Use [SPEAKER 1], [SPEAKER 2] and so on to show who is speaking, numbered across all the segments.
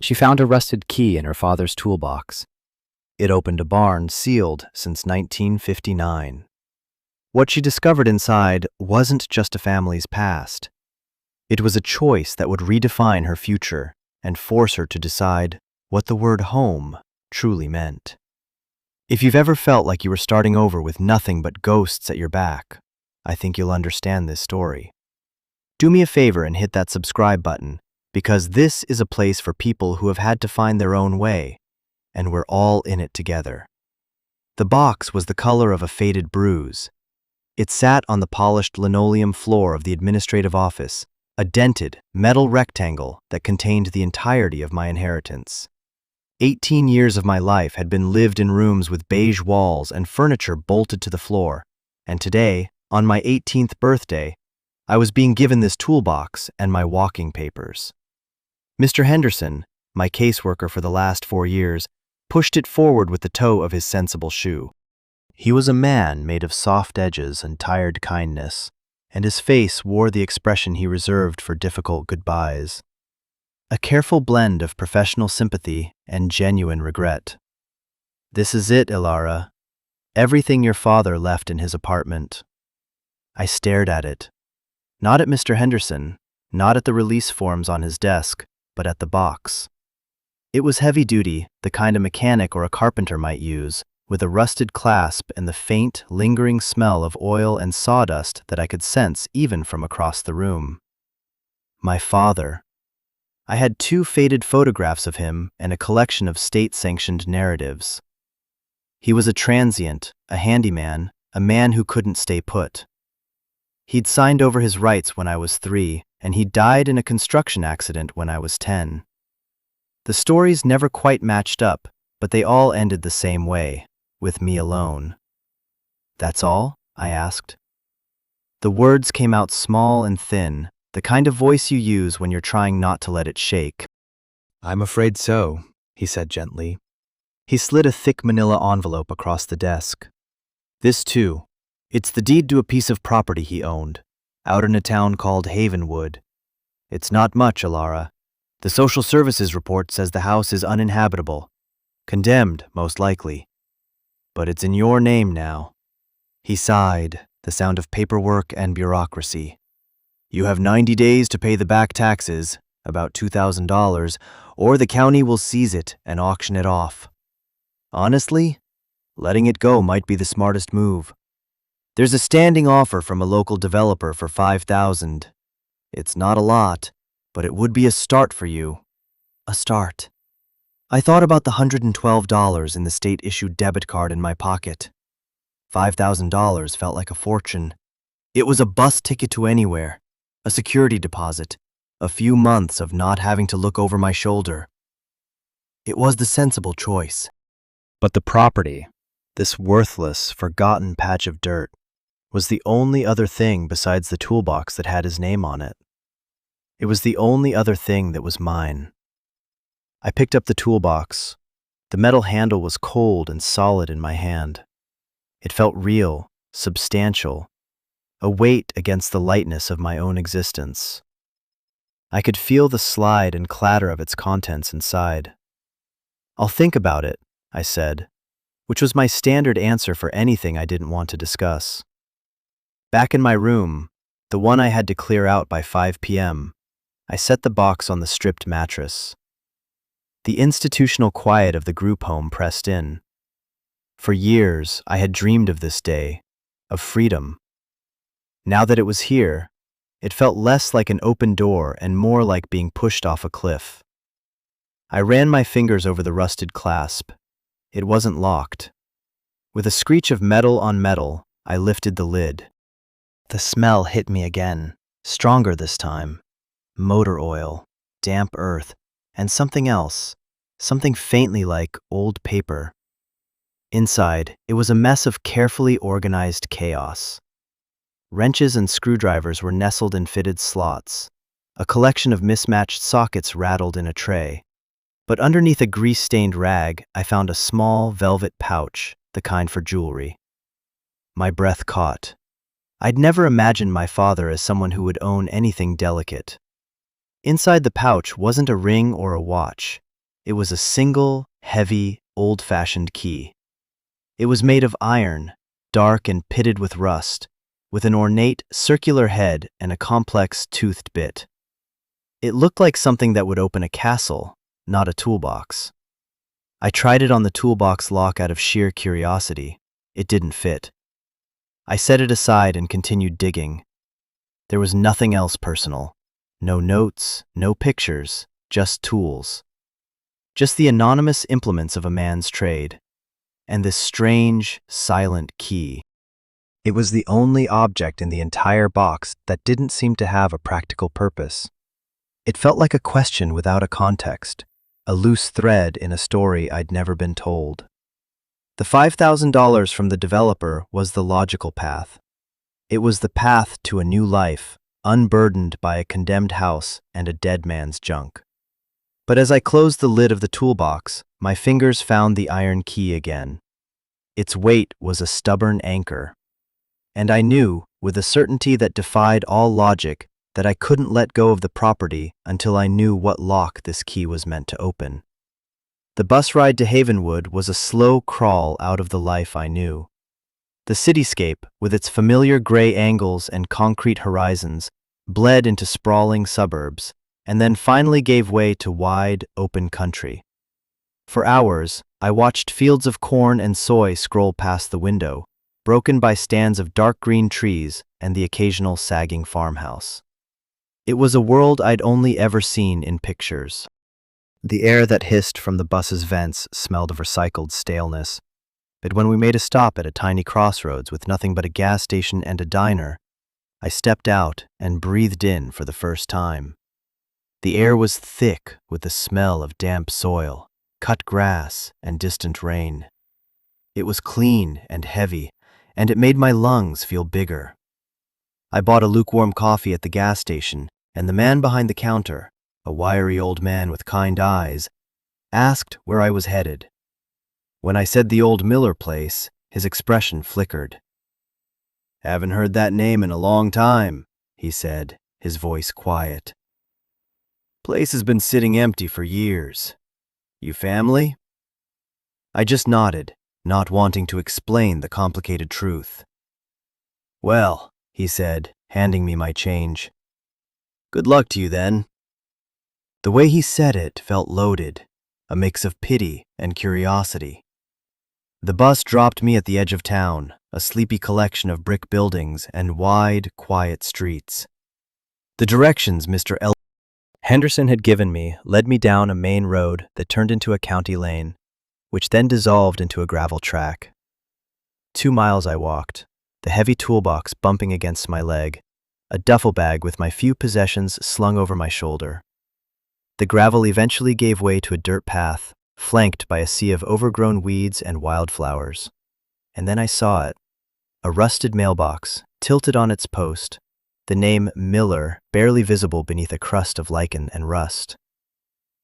[SPEAKER 1] She found a rusted key in her father's toolbox. It opened a barn sealed since 1959. What she discovered inside wasn't just a family's past. It was a choice that would redefine her future and force her to decide what the word home truly meant. If you've ever felt like you were starting over with nothing but ghosts at your back, I think you'll understand this story. Do me a favor and hit that subscribe button, because this is a place for people who have had to find their own way, and we're all in it together. The box was the color of a faded bruise. It sat on the polished linoleum floor of the administrative office, a dented, metal rectangle that contained the entirety of my inheritance. 18 years of my life had been lived in rooms with beige walls and furniture bolted to the floor, and today, on my 18th birthday, I was being given this toolbox and my walking papers. Mr. Henderson, my caseworker for the last 4 years, pushed it forward with the toe of his sensible shoe. He was a man made of soft edges and tired kindness, and his face wore the expression he reserved for difficult goodbyes. A careful blend of professional sympathy and genuine regret. "This is it, Ilara. Everything your father left in his apartment." I stared at it. Not at Mr. Henderson, not at the release forms on his desk, but at the box. It was heavy-duty, the kind a mechanic or a carpenter might use, with a rusted clasp and the faint, lingering smell of oil and sawdust that I could sense even from across the room. My father. I had 2 faded photographs of him and a collection of state-sanctioned narratives. He was a transient, a handyman, a man who couldn't stay put. He'd signed over his rights when I was 3, and he died in a construction accident when I was 10. The stories never quite matched up, but they all ended the same way, with me alone. "That's all?" I asked. The words came out small and thin, the kind of voice you use when you're trying not to let it shake. "I'm afraid so," he said gently. He slid a thick manila envelope across the desk. "This too. It's the deed to a piece of property he owned, out in a town called Havenwood. It's not much, Ilara. The social services report says the house is uninhabitable. Condemned, most likely. But it's in your name now." He sighed, the sound of paperwork and bureaucracy. "You have 90 days to pay the back taxes, about $2,000, or the county will seize it and auction it off. Honestly, letting it go might be the smartest move. There's a standing offer from a local developer for $5,000. It's not a lot, but it would be a start for you." A start. I thought about the $112 in the state-issued debit card in my pocket. $5,000 felt like a fortune. It was a bus ticket to anywhere, a security deposit, a few months of not having to look over my shoulder. It was the sensible choice. But the property, this worthless, forgotten patch of dirt, was the only other thing besides the toolbox that had his name on it. It was the only other thing that was mine. I picked up the toolbox. The metal handle was cold and solid in my hand. It felt real, substantial, a weight against the lightness of my own existence. I could feel the slide and clatter of its contents inside. "I'll think about it," I said, which was my standard answer for anything I didn't want to discuss. Back in my room, the one I had to clear out by 5 p.m., I set the box on the stripped mattress. The institutional quiet of the group home pressed in. For years, I had dreamed of this day, of freedom. Now that it was here, it felt less like an open door and more like being pushed off a cliff. I ran my fingers over the rusted clasp. It wasn't locked. With a screech of metal on metal, I lifted the lid. The smell hit me again, stronger this time. Motor oil, damp earth, and something else, something faintly like old paper. Inside, it was a mess of carefully organized chaos. Wrenches and screwdrivers were nestled in fitted slots. A collection of mismatched sockets rattled in a tray. But underneath a grease-stained rag, I found a small velvet pouch, the kind for jewelry. My breath caught. I'd never imagined my father as someone who would own anything delicate. Inside the pouch wasn't a ring or a watch. It was a single, heavy, old-fashioned key. It was made of iron, dark and pitted with rust, with an ornate, circular head and a complex, toothed bit. It looked like something that would open a castle, not a toolbox. I tried it on the toolbox lock out of sheer curiosity. It didn't fit. I set it aside and continued digging. There was nothing else personal. No notes, no pictures, just tools. Just the anonymous implements of a man's trade. And this strange, silent key. It was the only object in the entire box that didn't seem to have a practical purpose. It felt like a question without a context, a loose thread in a story I'd never been told. The $5,000 from the developer was the logical path. It was the path to a new life, unburdened by a condemned house and a dead man's junk. But as I closed the lid of the toolbox, my fingers found the iron key again. Its weight was a stubborn anchor. And I knew, with a certainty that defied all logic, that I couldn't let go of the property until I knew what lock this key was meant to open. The bus ride to Havenwood was a slow crawl out of the life I knew. The cityscape, with its familiar gray angles and concrete horizons, bled into sprawling suburbs, and then finally gave way to wide, open country. For hours, I watched fields of corn and soy scroll past the window, broken by stands of dark green trees and the occasional sagging farmhouse. It was a world I'd only ever seen in pictures. The air that hissed from the bus's vents smelled of recycled staleness, but when we made a stop at a tiny crossroads with nothing but a gas station and a diner, I stepped out and breathed in for the first time. The air was thick with the smell of damp soil, cut grass, and distant rain. It was clean and heavy, and it made my lungs feel bigger. I bought a lukewarm coffee at the gas station, and the man behind the counter, a wiry old man with kind eyes, asked where I was headed. When I said the old Miller place, his expression flickered. "Haven't heard that name in a long time," he said, his voice quiet. "Place has been sitting empty for years. You family?" I just nodded, not wanting to explain the complicated truth. "Well," he said, handing me my change. "Good luck to you then." The way he said it felt loaded, a mix of pity and curiosity. The bus dropped me at the edge of town, a sleepy collection of brick buildings and wide, quiet streets. The directions Mr. Henderson had given me led me down a main road that turned into a county lane, which then dissolved into a gravel track. 2 miles I walked, the heavy toolbox bumping against my leg, a duffel bag with my few possessions slung over my shoulder. The gravel eventually gave way to a dirt path, flanked by a sea of overgrown weeds and wildflowers. And then I saw it, a rusted mailbox, tilted on its post, the name Miller barely visible beneath a crust of lichen and rust.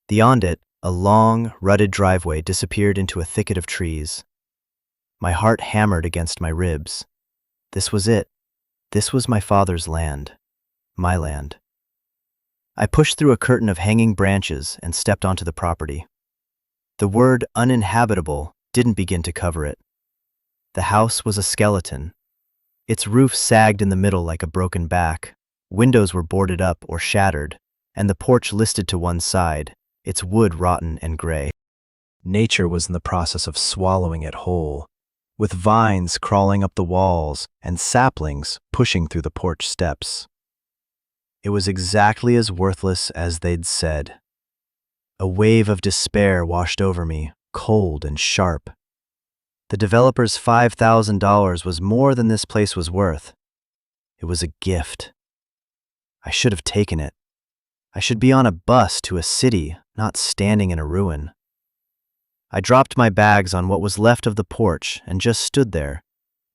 [SPEAKER 1] Beyond it, a long, rutted driveway disappeared into a thicket of trees. My heart hammered against my ribs. This was it. This was my father's land. My land. I pushed through a curtain of hanging branches and stepped onto the property. The word uninhabitable didn't begin to cover it. The house was a skeleton. Its roof sagged in the middle like a broken back, windows were boarded up or shattered, and the porch listed to one side, its wood rotten and gray. Nature was in the process of swallowing it whole, with vines crawling up the walls and saplings pushing through the porch steps. It was exactly as worthless as they'd said. A wave of despair washed over me, cold and sharp. The developer's $5,000 was more than this place was worth. It was a gift. I should have taken it. I should be on a bus to a city, not standing in a ruin. I dropped my bags on what was left of the porch and just stood there,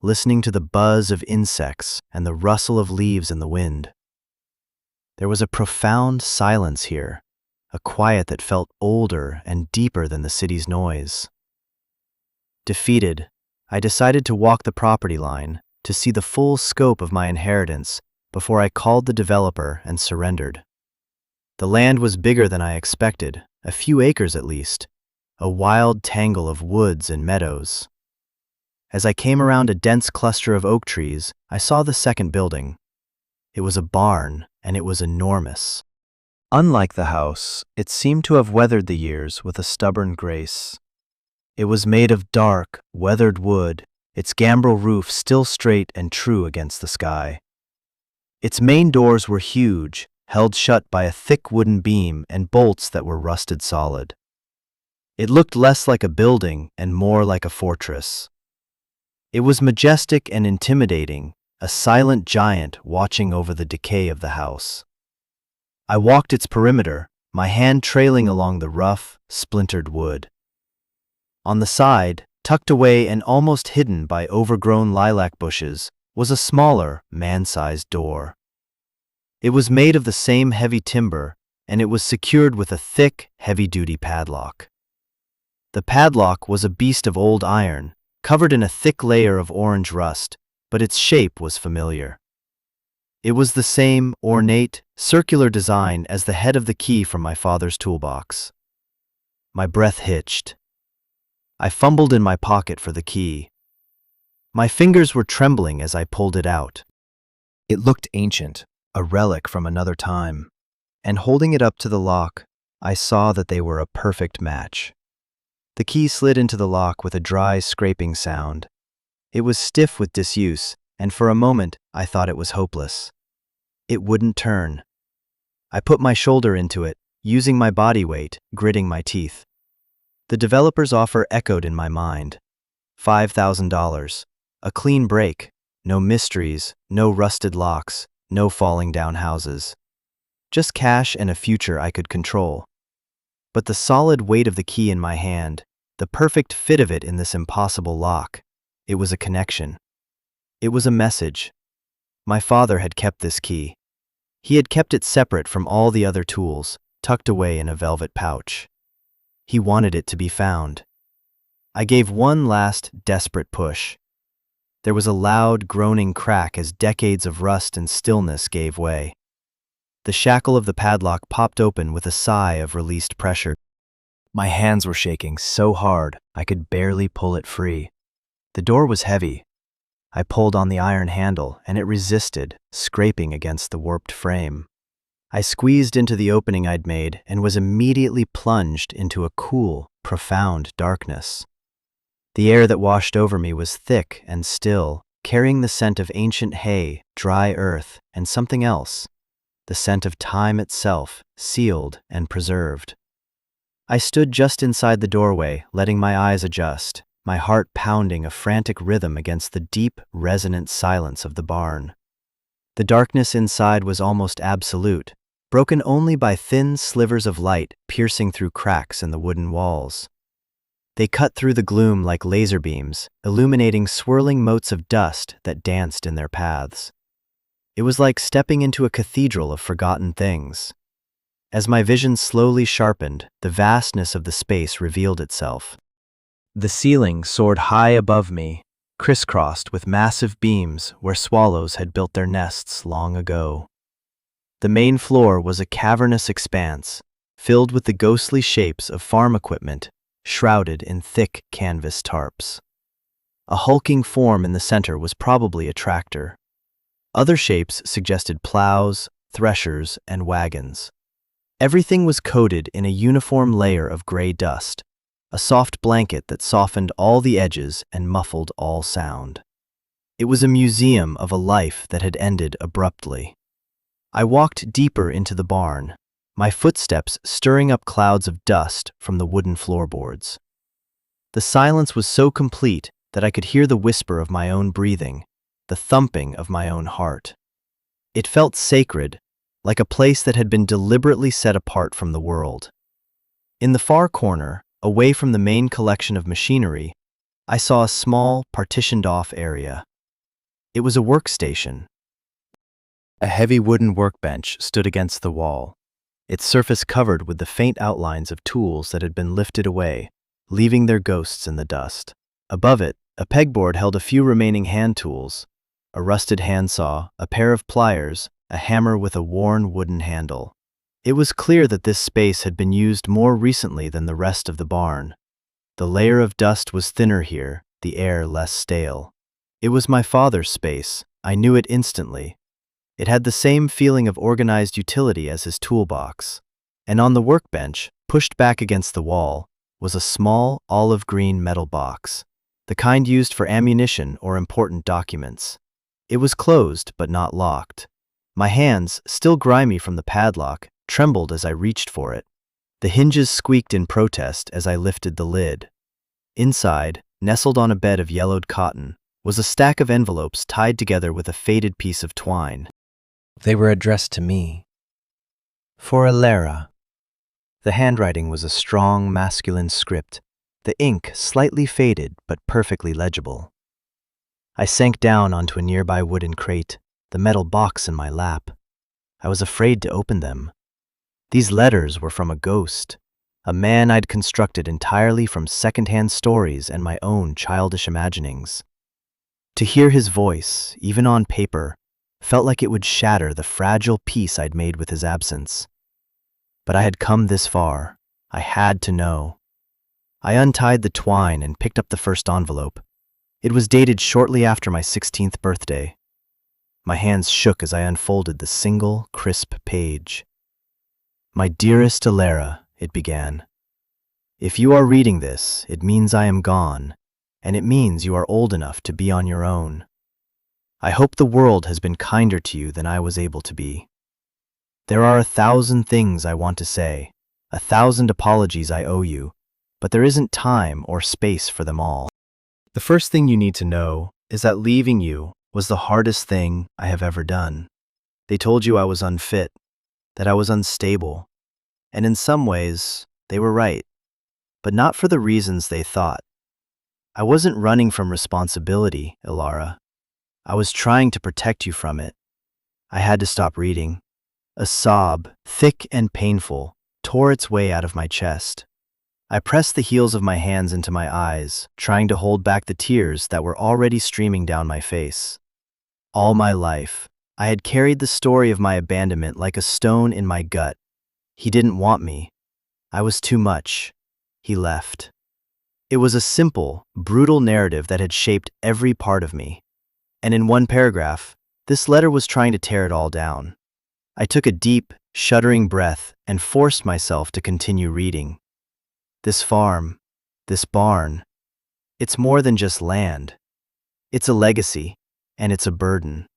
[SPEAKER 1] listening to the buzz of insects and the rustle of leaves in the wind. There was a profound silence here, a quiet that felt older and deeper than the city's noise. Defeated, I decided to walk the property line to see the full scope of my inheritance before I called the developer and surrendered. The land was bigger than I expected, a few acres at least, a wild tangle of woods and meadows. As I came around a dense cluster of oak trees, I saw the second building. It was a barn, and it was enormous. Unlike the house, it seemed to have weathered the years with a stubborn grace. It was made of dark, weathered wood, its gambrel roof still straight and true against the sky. Its main doors were huge, held shut by a thick wooden beam and bolts that were rusted solid. It looked less like a building and more like a fortress. It was majestic and intimidating, a silent giant watching over the decay of the house. I walked its perimeter, my hand trailing along the rough, splintered wood. On the side, tucked away and almost hidden by overgrown lilac bushes, was a smaller, man-sized door. It was made of the same heavy timber, and it was secured with a thick, heavy-duty padlock. The padlock was a beast of old iron, covered in a thick layer of orange rust, but its shape was familiar. It was the same ornate, circular design as the head of the key from my father's toolbox. My breath hitched. I fumbled in my pocket for the key. My fingers were trembling as I pulled it out. It looked ancient, a relic from another time, and holding it up to the lock, I saw that they were a perfect match. The key slid into the lock with a dry, scraping sound. It was stiff with disuse, and for a moment I thought it was hopeless. It wouldn't turn. I put my shoulder into it, using my body weight, gritting my teeth. The developer's offer echoed in my mind. $5,000. A clean break. No mysteries, no rusted locks, no falling down houses. Just cash and a future I could control. But the solid weight of the key in my hand, the perfect fit of it in this impossible lock, it was a connection. It was a message. My father had kept this key. He had kept it separate from all the other tools, tucked away in a velvet pouch. He wanted it to be found. I gave one last, desperate push. There was a loud, groaning crack as decades of rust and stillness gave way. The shackle of the padlock popped open with a sigh of released pressure. My hands were shaking so hard I could barely pull it free. The door was heavy. I pulled on the iron handle, and it resisted, scraping against the warped frame. I squeezed into the opening I'd made and was immediately plunged into a cool, profound darkness. The air that washed over me was thick and still, carrying the scent of ancient hay, dry earth, and something else, the scent of time itself, sealed and preserved. I stood just inside the doorway, letting my eyes adjust, my heart pounding a frantic rhythm against the deep, resonant silence of the barn. The darkness inside was almost absolute, broken only by thin slivers of light piercing through cracks in the wooden walls. They cut through the gloom like laser beams, illuminating swirling motes of dust that danced in their paths. It was like stepping into a cathedral of forgotten things. As my vision slowly sharpened, the vastness of the space revealed itself. The ceiling soared high above me, crisscrossed with massive beams where swallows had built their nests long ago. The main floor was a cavernous expanse, filled with the ghostly shapes of farm equipment, shrouded in thick canvas tarps. A hulking form in the center was probably a tractor. Other shapes suggested plows, threshers, and wagons. Everything was coated in a uniform layer of gray dust, a soft blanket that softened all the edges and muffled all sound. It was a museum of a life that had ended abruptly. I walked deeper into the barn, my footsteps stirring up clouds of dust from the wooden floorboards. The silence was so complete that I could hear the whisper of my own breathing, the thumping of my own heart. It felt sacred, like a place that had been deliberately set apart from the world. In the far corner, away from the main collection of machinery, I saw a small, partitioned-off area. It was a workstation. A heavy wooden workbench stood against the wall, its surface covered with the faint outlines of tools that had been lifted away, leaving their ghosts in the dust. Above it, a pegboard held a few remaining hand tools, a rusted handsaw, a pair of pliers, a hammer with a worn wooden handle. It was clear that this space had been used more recently than the rest of the barn. The layer of dust was thinner here, the air less stale. It was my father's space. I knew it instantly. It had the same feeling of organized utility as his toolbox. And on the workbench, pushed back against the wall, was a small, olive-green metal box, the kind used for ammunition or important documents. It was closed, but not locked. My hands, still grimy from the padlock, trembled as I reached for it. The hinges squeaked in protest as I lifted the lid. Inside, nestled on a bed of yellowed cotton, was a stack of envelopes tied together with a faded piece of twine. They were addressed to me. For Alara. The handwriting was a strong, masculine script, the ink slightly faded but perfectly legible. I sank down onto a nearby wooden crate, the metal box in my lap. I was afraid to open them. These letters were from a ghost, a man I'd constructed entirely from second-hand stories and my own childish imaginings. To hear his voice, even on paper, felt like it would shatter the fragile peace I'd made with his absence. But I had come this far. I had to know. I untied the twine and picked up the first envelope. It was dated shortly after my 16th birthday. My hands shook as I unfolded the single, crisp page. "My dearest Alara," it began. "If you are reading this, it means I am gone, and it means you are old enough to be on your own. I hope the world has been kinder to you than I was able to be. There are 1,000 things I want to say, 1,000 apologies I owe you, but there isn't time or space for them all. The first thing you need to know is that leaving you was the hardest thing I have ever done. They told you I was unfit, that I was unstable, and in some ways, they were right, but not for the reasons they thought. I wasn't running from responsibility, Alara. I was trying to protect you from it. I had to stop reading. A sob, thick and painful, tore its way out of my chest. I pressed the heels of my hands into my eyes, trying to hold back the tears that were already streaming down my face. All my life, I had carried the story of my abandonment like a stone in my gut. He didn't want me. I was too much. He left. It was a simple, brutal narrative that had shaped every part of me. And in one paragraph, this letter was trying to tear it all down. I took a deep, shuddering breath and forced myself to continue reading. This farm, this barn, it's more than just land. It's a legacy, and it's a burden.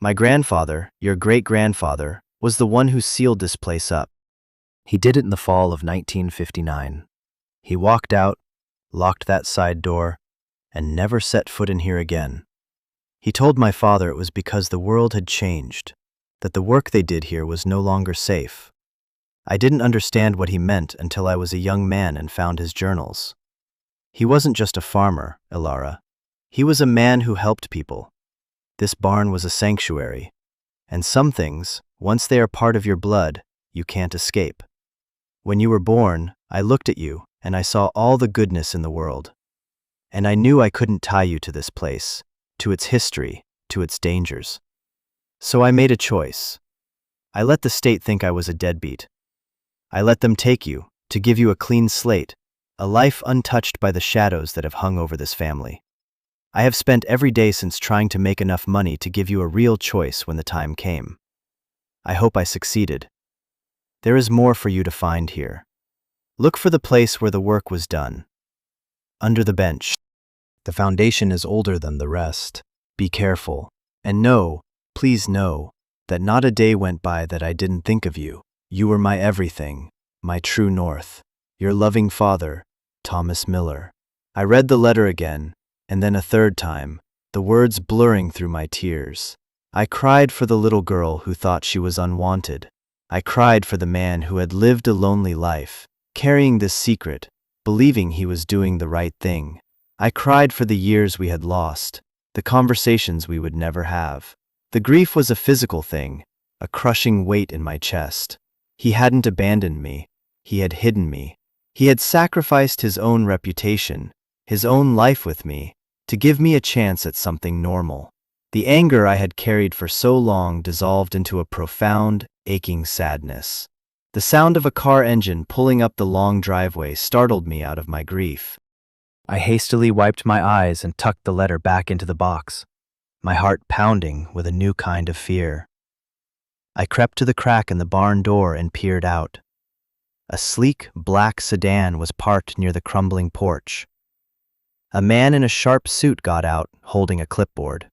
[SPEAKER 1] My grandfather, your great-grandfather, was the one who sealed this place up. He did it in the fall of 1959. He walked out, locked that side door, and never set foot in here again. He told my father it was because the world had changed, that the work they did here was no longer safe. I didn't understand what he meant until I was a young man and found his journals. He wasn't just a farmer, Alara. He was a man who helped people. This barn was a sanctuary, and some things, once they are part of your blood, you can't escape. When you were born, I looked at you, and I saw all the goodness in the world. And I knew I couldn't tie you to this place, to its history, to its dangers. So I made a choice. I let the state think I was a deadbeat. I let them take you, to give you a clean slate, a life untouched by the shadows that have hung over this family. I have spent every day since trying to make enough money to give you a real choice when the time came. I hope I succeeded. There is more for you to find here. Look for the place where the work was done. Under the bench. The foundation is older than the rest. Be careful. And know, please know, that not a day went by that I didn't think of you. You were my everything, my true north. Your loving father, Thomas Miller. I read the letter again, and then a third time, the words blurring through my tears. I cried for the little girl who thought she was unwanted. I cried for the man who had lived a lonely life, carrying this secret, believing he was doing the right thing. I cried for the years we had lost, the conversations we would never have. The grief was a physical thing, a crushing weight in my chest. He hadn't abandoned me. He had hidden me. He had sacrificed his own reputation, his own life with me, to give me a chance at something normal. The anger I had carried for so long dissolved into a profound, aching sadness. The sound of a car engine pulling up the long driveway startled me out of my grief. I hastily wiped my eyes and tucked the letter back into the box, my heart pounding with a new kind of fear. I crept to the crack in the barn door and peered out. A sleek, black sedan was parked near the crumbling porch. A man in a sharp suit got out, holding a clipboard.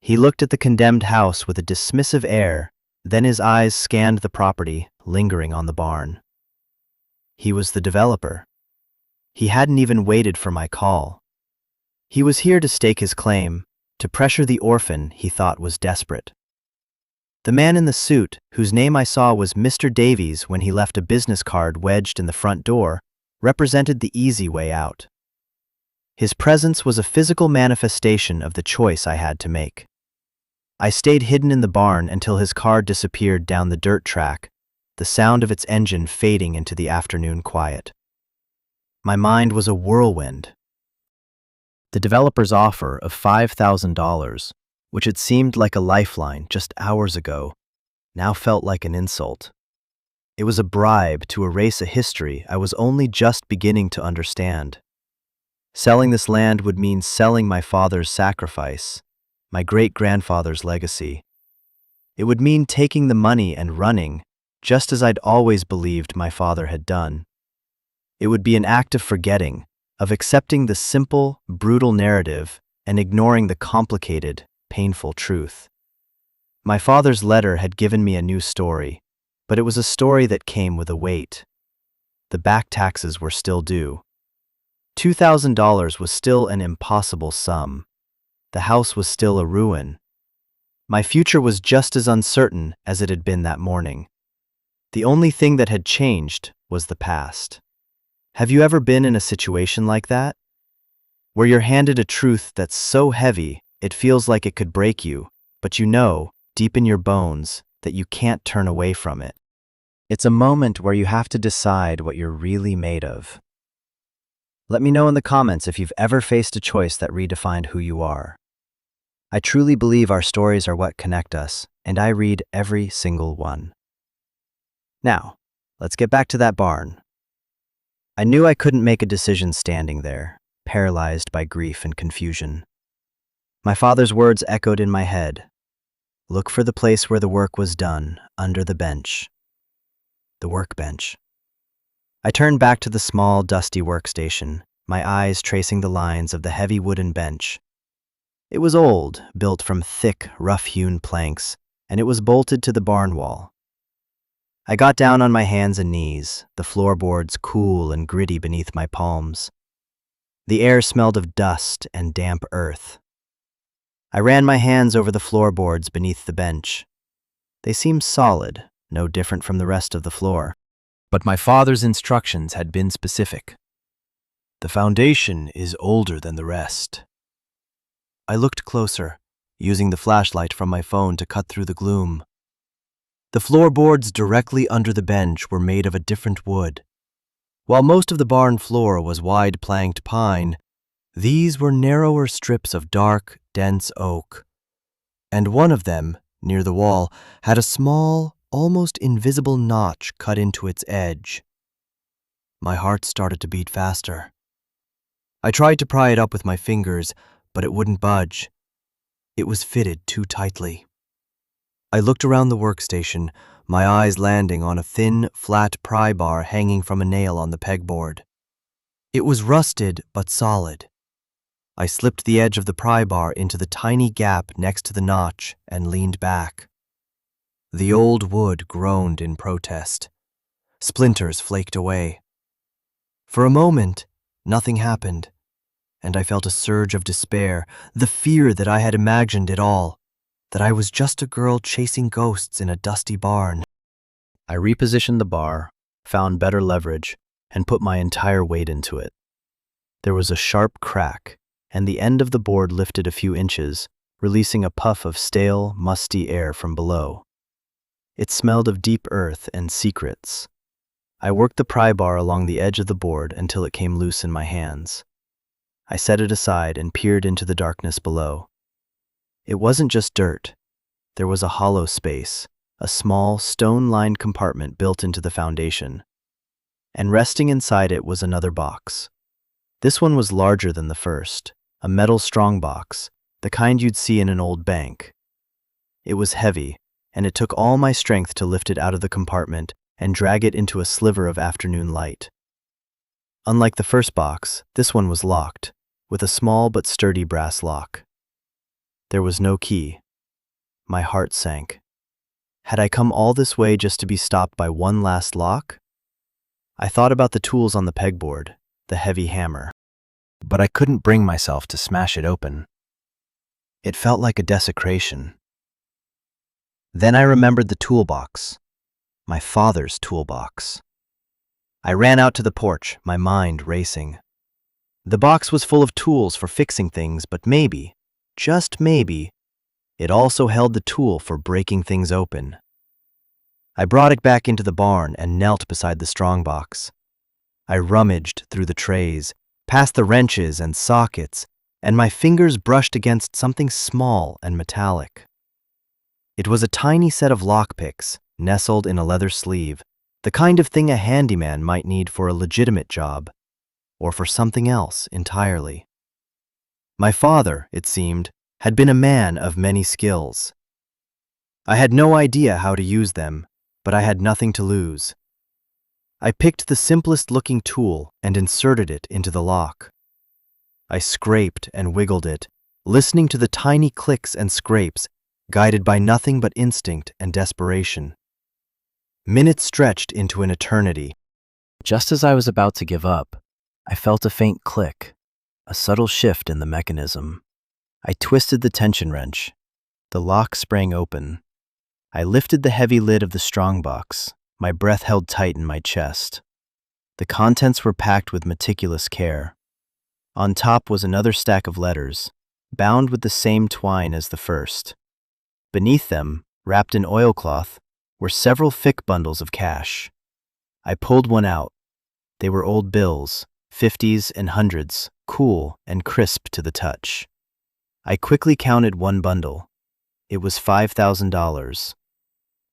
[SPEAKER 1] He looked at the condemned house with a dismissive air, then his eyes scanned the property, lingering on the barn. He was the developer. He hadn't even waited for my call. He was here to stake his claim, to pressure the orphan he thought was desperate. The man in the suit, whose name I saw was Mr. Davies when he left a business card wedged in the front door, represented the easy way out. His presence was a physical manifestation of the choice I had to make. I stayed hidden in the barn until his car disappeared down the dirt track, the sound of its engine fading into the afternoon quiet. My mind was a whirlwind. The developer's offer of $5,000, which had seemed like a lifeline just hours ago, now felt like an insult. It was a bribe to erase a history I was only just beginning to understand. Selling this land would mean selling my father's sacrifice, my great-grandfather's legacy. It would mean taking the money and running, just as I'd always believed my father had done. It would be an act of forgetting, of accepting the simple, brutal narrative and ignoring the complicated, painful truth. My father's letter had given me a new story, but it was a story that came with a weight. The back taxes were still due. $2,000 was still an impossible sum. The house was still a ruin. My future was just as uncertain as it had been that morning. The only thing that had changed was the past. Have you ever been in a situation like that? Where you're handed a truth that's so heavy it feels like it could break you, but you know, deep in your bones, that you can't turn away from it. It's a moment where you have to decide what you're really made of. Let me know in the comments if you've ever faced a choice that redefined who you are. I truly believe our stories are what connect us, and I read every single one. Now, let's get back to that barn. I knew I couldn't make a decision standing there, paralyzed by grief and confusion. My father's words echoed in my head. Look for the place where the work was done, under the bench. The workbench. I turned back to the small, dusty workstation, my eyes tracing the lines of the heavy wooden bench. It was old, built from thick, rough-hewn planks, and it was bolted to the barn wall. I got down on my hands and knees, the floorboards cool and gritty beneath my palms. The air smelled of dust and damp earth. I ran my hands over the floorboards beneath the bench. They seemed solid, no different from the rest of the floor. But my father's instructions had been specific. The foundation is older than the rest. I looked closer, using the flashlight from my phone to cut through the gloom. The floorboards directly under the bench were made of a different wood. While most of the barn floor was wide planked pine, these were narrower strips of dark, dense oak. And one of them, near the wall, had a small, almost invisible notch cut into its edge. My heart started to beat faster. I tried to pry it up with my fingers, but it wouldn't budge. It was fitted too tightly. I looked around the workstation, my eyes landing on a thin, flat pry bar hanging from a nail on the pegboard. It was rusted but solid. I slipped the edge of the pry bar into the tiny gap next to the notch and leaned back. The old wood groaned in protest. Splinters flaked away. For a moment, nothing happened, and I felt a surge of despair, the fear that I had imagined it all, that I was just a girl chasing ghosts in a dusty barn. I repositioned the bar, found better leverage, and put my entire weight into it. There was a sharp crack, and the end of the board lifted a few inches, releasing a puff of stale, musty air from below. It smelled of deep earth and secrets. I worked the pry bar along the edge of the board until it came loose in my hands. I set it aside and peered into the darkness below. It wasn't just dirt. There was a hollow space, a small, stone-lined compartment built into the foundation. And resting inside it was another box. This one was larger than the first, a metal strongbox, the kind you'd see in an old bank. It was heavy, and it took all my strength to lift it out of the compartment and drag it into a sliver of afternoon light. Unlike the first box, this one was locked, with a small but sturdy brass lock. There was no key. My heart sank. Had I come all this way just to be stopped by one last lock? I thought about the tools on the pegboard, the heavy hammer, but I couldn't bring myself to smash it open. It felt like a desecration. Then I remembered the toolbox, my father's toolbox. I ran out to the porch, my mind racing. The box was full of tools for fixing things, but maybe, just maybe, it also held the tool for breaking things open. I brought it back into the barn and knelt beside the strongbox. I rummaged through the trays, past the wrenches and sockets, and my fingers brushed against something small and metallic. It was a tiny set of lockpicks, nestled in a leather sleeve, the kind of thing a handyman might need for a legitimate job, or for something else entirely. My father, it seemed, had been a man of many skills. I had no idea how to use them, but I had nothing to lose. I picked the simplest-looking tool and inserted it into the lock. I scraped and wiggled it, listening to the tiny clicks and scrapes, guided by nothing but instinct and desperation. Minutes stretched into an eternity. Just as I was about to give up, I felt a faint click, a subtle shift in the mechanism. I twisted the tension wrench. The lock sprang open. I lifted the heavy lid of the strongbox, my breath held tight in my chest. The contents were packed with meticulous care. On top was another stack of letters, bound with the same twine as the first. Beneath them, wrapped in oilcloth, were several thick bundles of cash. I pulled one out. They were old bills, 50s and 100s, cool and crisp to the touch. I quickly counted one bundle. It was $5,000.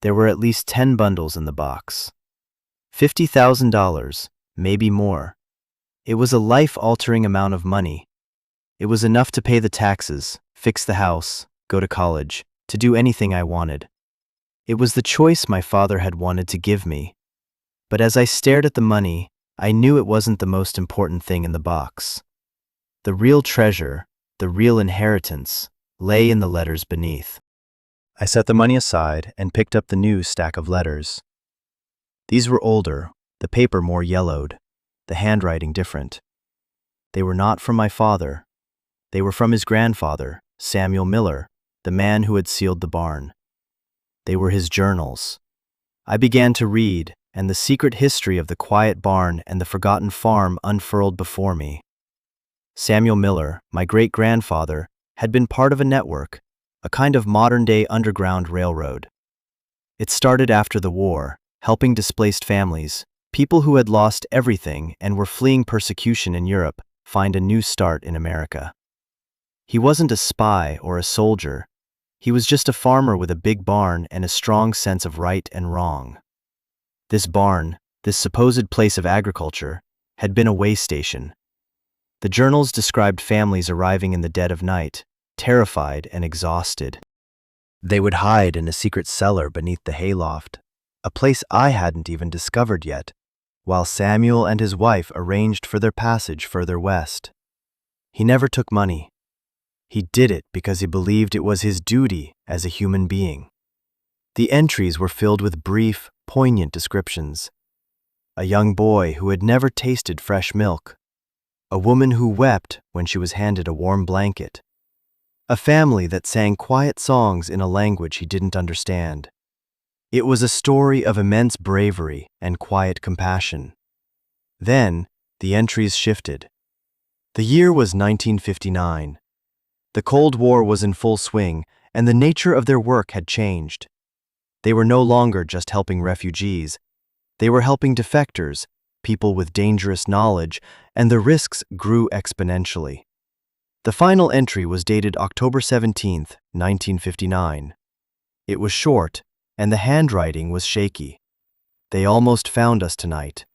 [SPEAKER 1] There were at least 10 bundles in the box. $50,000, maybe more. It was a life-altering amount of money. It was enough to pay the taxes, fix the house, go to college, to do anything I wanted. It was the choice my father had wanted to give me. But as I stared at the money, I knew it wasn't the most important thing in the box. The real treasure, the real inheritance, lay in the letters beneath. I set the money aside and picked up the new stack of letters. These were older, the paper more yellowed, the handwriting different. They were not from my father. They were from his grandfather, Samuel Miller, the man who had sealed the barn. They were his journals. I began to read, and the secret history of the quiet barn and the forgotten farm unfurled before me. Samuel Miller, my great-grandfather, had been part of a network, a kind of modern-day underground railroad. It started after the war, helping displaced families, people who had lost everything and were fleeing persecution in Europe, find a new start in America. He wasn't a spy or a soldier. He was just a farmer with a big barn and a strong sense of right and wrong. This barn, this supposed place of agriculture, had been a way station. The journals described families arriving in the dead of night, terrified and exhausted. They would hide in a secret cellar beneath the hayloft, a place I hadn't even discovered yet, while Samuel and his wife arranged for their passage further west. He never took money. He did it because he believed it was his duty as a human being. The entries were filled with brief, poignant descriptions. A young boy who had never tasted fresh milk. A woman who wept when she was handed a warm blanket. A family that sang quiet songs in a language he didn't understand. It was a story of immense bravery and quiet compassion. Then, the entries shifted. The year was 1959. The Cold War was in full swing, and the nature of their work had changed. They were no longer just helping refugees. They were helping defectors, people with dangerous knowledge, and the risks grew exponentially. The final entry was dated October 17, 1959. It was short, and the handwriting was shaky. They almost found us tonight.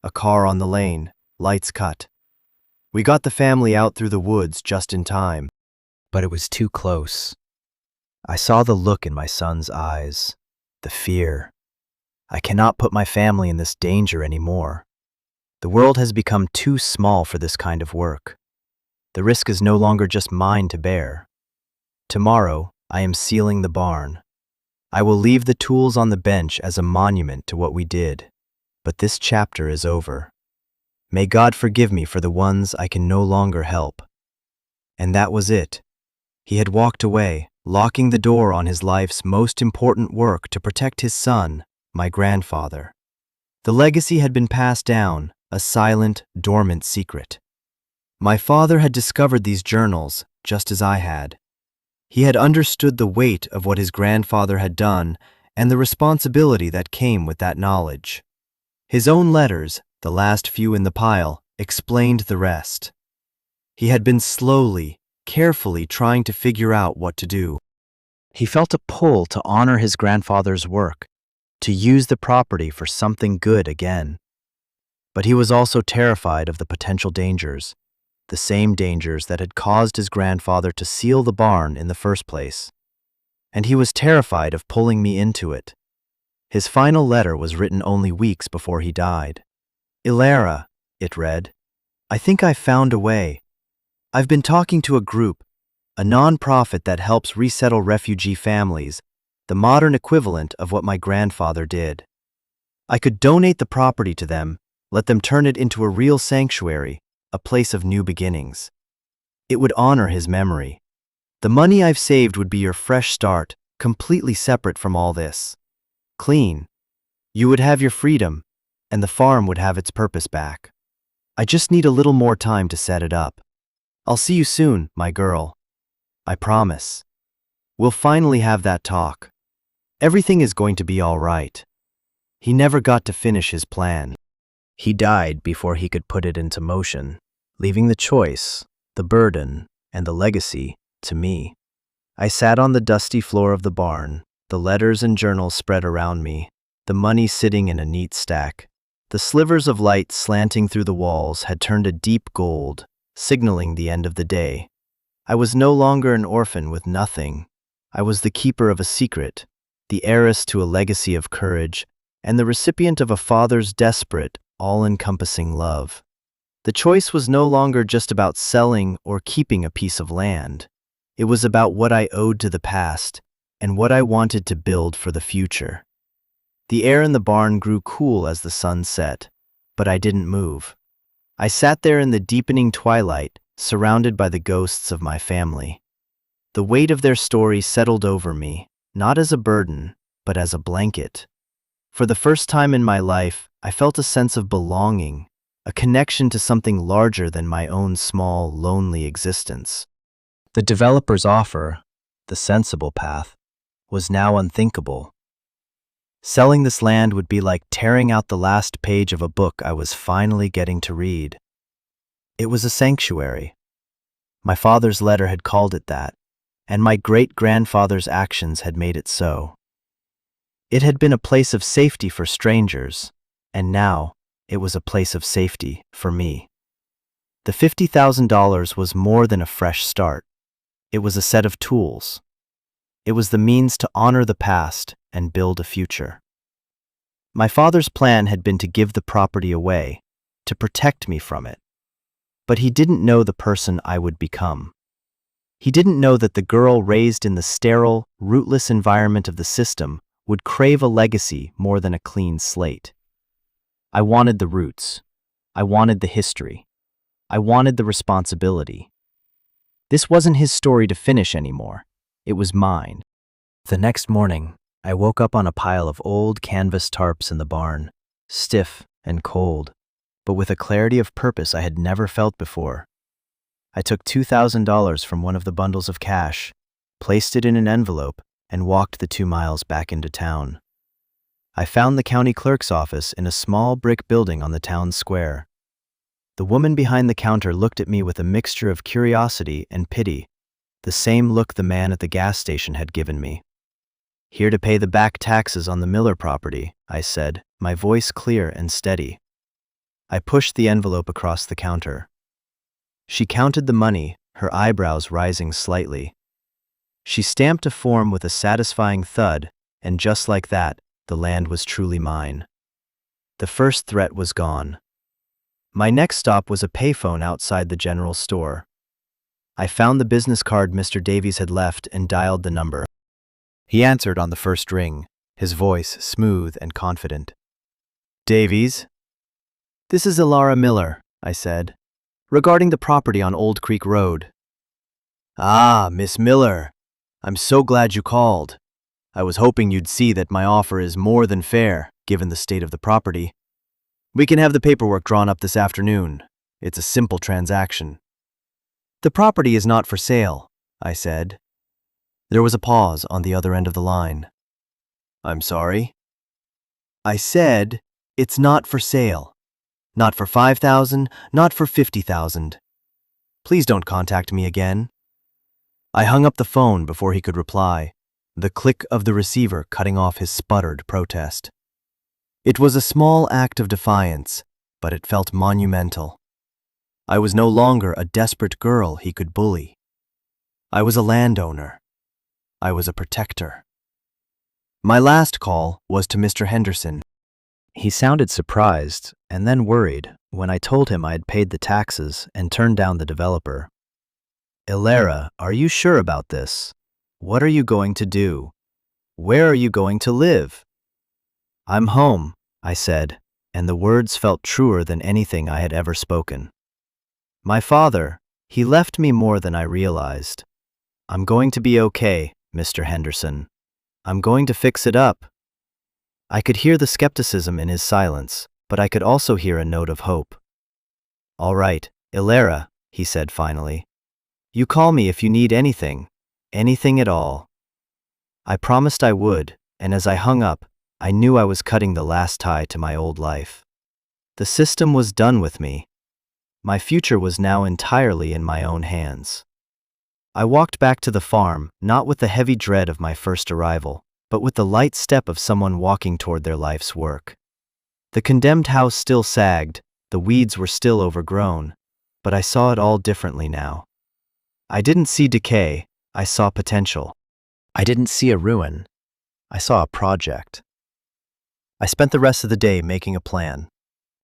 [SPEAKER 1] A car on the lane, lights cut. We got the family out through the woods just in time. But it was too close. I saw the look in my son's eyes, the fear. I cannot put my family in this danger anymore. The world has become too small for this kind of work. The risk is no longer just mine to bear. Tomorrow, I am sealing the barn. I will leave the tools on the bench as a monument to what we did. But this chapter is over. May God forgive me for the ones I can no longer help. And that was it. He had walked away, locking the door on his life's most important work to protect his son, my grandfather. The legacy had been passed down, a silent, dormant secret. My father had discovered these journals just as I had. He had understood the weight of what his grandfather had done and the responsibility that came with that knowledge. His own letters, the last few in the pile, explained the rest. He had been slowly, carefully trying to figure out what to do. He felt a pull to honor his grandfather's work, to use the property for something good again. But he was also terrified of the potential dangers, the same dangers that had caused his grandfather to seal the barn in the first place. And he was terrified of pulling me into it. His final letter was written only weeks before he died. "Ilara," it read, "I think I found a way. I've been talking to a group, a non-profit that helps resettle refugee families, the modern equivalent of what my grandfather did. I could donate the property to them, let them turn it into a real sanctuary, a place of new beginnings. It would honor his memory. The money I've saved would be your fresh start, completely separate from all this. Clean. You would have your freedom, and the farm would have its purpose back. I just need a little more time to set it up. I'll see you soon, my girl. I promise. We'll finally have that talk. Everything is going to be all right." He never got to finish his plan. He died before he could put it into motion, leaving the choice, the burden, and the legacy to me. I sat on the dusty floor of the barn, the letters and journals spread around me, the money sitting in a neat stack. The slivers of light slanting through the walls had turned a deep gold, signaling the end of the day. I was no longer an orphan with nothing. I was the keeper of a secret, the heiress to a legacy of courage, and the recipient of a father's desperate, all-encompassing love. The choice was no longer just about selling or keeping a piece of land. It was about what I owed to the past and what I wanted to build for the future. The air in the barn grew cool as the sun set, but I didn't move. I sat there in the deepening twilight, surrounded by the ghosts of my family. The weight of their story settled over me, not as a burden, but as a blanket. For the first time in my life, I felt a sense of belonging, a connection to something larger than my own small, lonely existence. The developer's offer, the sensible path, was now unthinkable. Selling this land would be like tearing out the last page of a book I was finally getting to read. It was a sanctuary. My father's letter had called it that, and my great-grandfather's actions had made it so. It had been a place of safety for strangers, and now it was a place of safety for me. The $50,000 was more than a fresh start. It was a set of tools. It was the means to honor the past and build a future. My father's plan had been to give the property away, to protect me from it. But he didn't know the person I would become. He didn't know that the girl raised in the sterile, rootless environment of the system would crave a legacy more than a clean slate. I wanted the roots. I wanted the history. I wanted the responsibility. This wasn't his story to finish anymore. It was mine. The next morning, I woke up on a pile of old canvas tarps in the barn, stiff and cold, but with a clarity of purpose I had never felt before. I took $2,000 from one of the bundles of cash, placed it in an envelope, and walked the 2 miles back into town. I found the county clerk's office in a small brick building on the town square. The woman behind the counter looked at me with a mixture of curiosity and pity, the same look the man at the gas station had given me. Here to pay the back taxes on the Miller property, I said, my voice clear and steady. I pushed the envelope across the counter. She counted the money, her eyebrows rising slightly. She stamped a form with a satisfying thud, and just like that, the land was truly mine. The first threat was gone. My next stop was a payphone outside the general store. I found the business card Mr. Davies had left and dialed the number. He answered on the first ring, his voice smooth and confident. "Davies?" "This is Ilara Miller," I said, "regarding the property on Old Creek Road." "Ah, Miss Miller. I'm so glad you called. I was hoping you'd see that my offer is more than fair, given the state of the property. We can have the paperwork drawn up this afternoon. It's a simple transaction." "The property is not for sale," I said. There was a pause on the other end of the line. "I'm sorry?" "I said, it's not for sale. Not for 5,000, not for 50,000. Please don't contact me again." I hung up the phone before he could reply, the click of the receiver cutting off his sputtered protest. It was a small act of defiance, but it felt monumental. I was no longer a desperate girl he could bully. I was a landowner. I was a protector. My last call was to Mr. Henderson. He sounded surprised and then worried when I told him I had paid the taxes and turned down the developer. "Ilara, are you sure about this? What are you going to do? Where are you going to live?" "I'm home," I said, and the words felt truer than anything I had ever spoken. "My father, he left me more than I realized. I'm going to be okay, Mr. Henderson. I'm going to fix it up." I could hear the skepticism in his silence, but I could also hear a note of hope. "All right, Ilara," he said finally. "You call me if you need anything at all." I promised I would, and as I hung up, I knew I was cutting the last tie to my old life. The system was done with me. My future was now entirely in my own hands. I walked back to the farm, not with the heavy dread of my first arrival, but with the light step of someone walking toward their life's work. The condemned house still sagged, the weeds were still overgrown, but I saw it all differently now. I didn't see decay, I saw potential. I didn't see a ruin, I saw a project. I spent the rest of the day making a plan.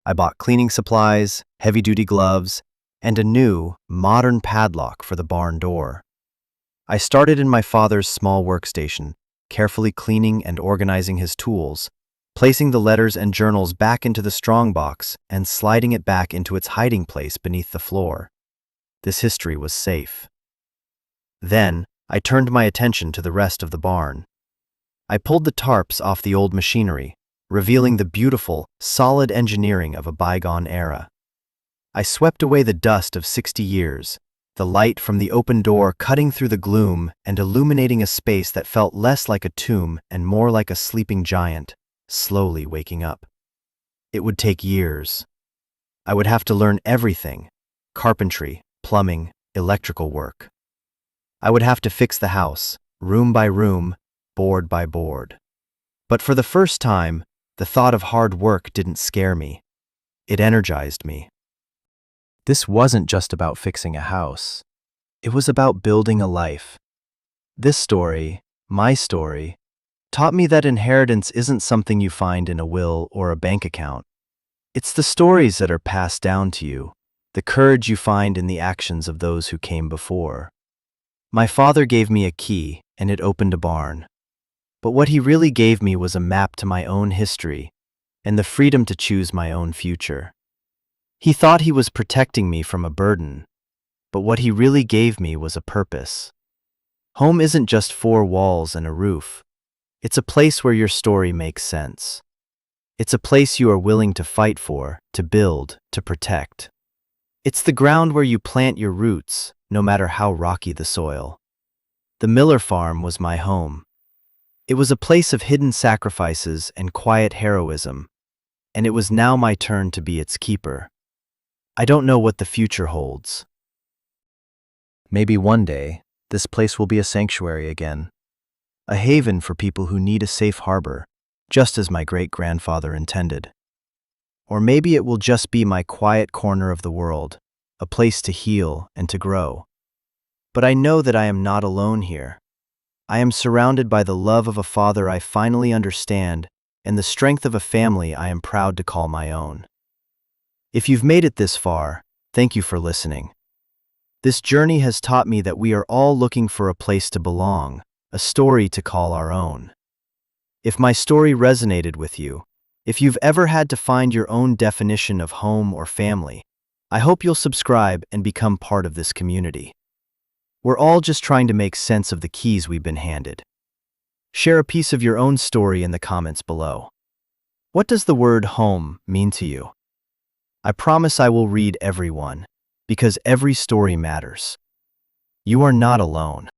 [SPEAKER 1] I bought cleaning supplies, heavy-duty gloves, and a new, modern padlock for the barn door. I started in my father's small workstation, carefully cleaning and organizing his tools, placing the letters and journals back into the strongbox and sliding it back into its hiding place beneath the floor. This history was safe. Then, I turned my attention to the rest of the barn. I pulled the tarps off the old machinery, revealing the beautiful, solid engineering of a bygone era. I swept away the dust of 60 years, the light from the open door cutting through the gloom and illuminating a space that felt less like a tomb and more like a sleeping giant, slowly waking up. It would take years. I would have to learn everything: carpentry, plumbing, electrical work. I would have to fix the house, room by room, board by board. But for the first time, the thought of hard work didn't scare me. It energized me. This wasn't just about fixing a house. It was about building a life. This story, my story, taught me that inheritance isn't something you find in a will or a bank account. It's the stories that are passed down to you, the courage you find in the actions of those who came before. My father gave me a key, and it opened a barn. But what he really gave me was a map to my own history and the freedom to choose my own future. He thought he was protecting me from a burden, but what he really gave me was a purpose. Home isn't just four walls and a roof. It's a place where your story makes sense. It's a place you are willing to fight for, to build, to protect. It's the ground where you plant your roots, no matter how rocky the soil. The Miller farm was my home. It was a place of hidden sacrifices and quiet heroism, and it was now my turn to be its keeper. I don't know what the future holds. Maybe one day, this place will be a sanctuary again. a haven for people who need a safe harbor, just as my great-grandfather intended. Or maybe it will just be my quiet corner of the world, a place to heal and to grow. But I know that I am not alone here. I am surrounded by the love of a father I finally understand and the strength of a family I am proud to call my own. If you've made it this far, thank you for listening. This journey has taught me that we are all looking for a place to belong, a story to call our own. If my story resonated with you, if you've ever had to find your own definition of home or family, I hope you'll subscribe and become part of this community. We're all just trying to make sense of the keys we've been handed. Share a piece of your own story in the comments below. What does the word home mean to you? I promise I will read every one, because every story matters. You are not alone.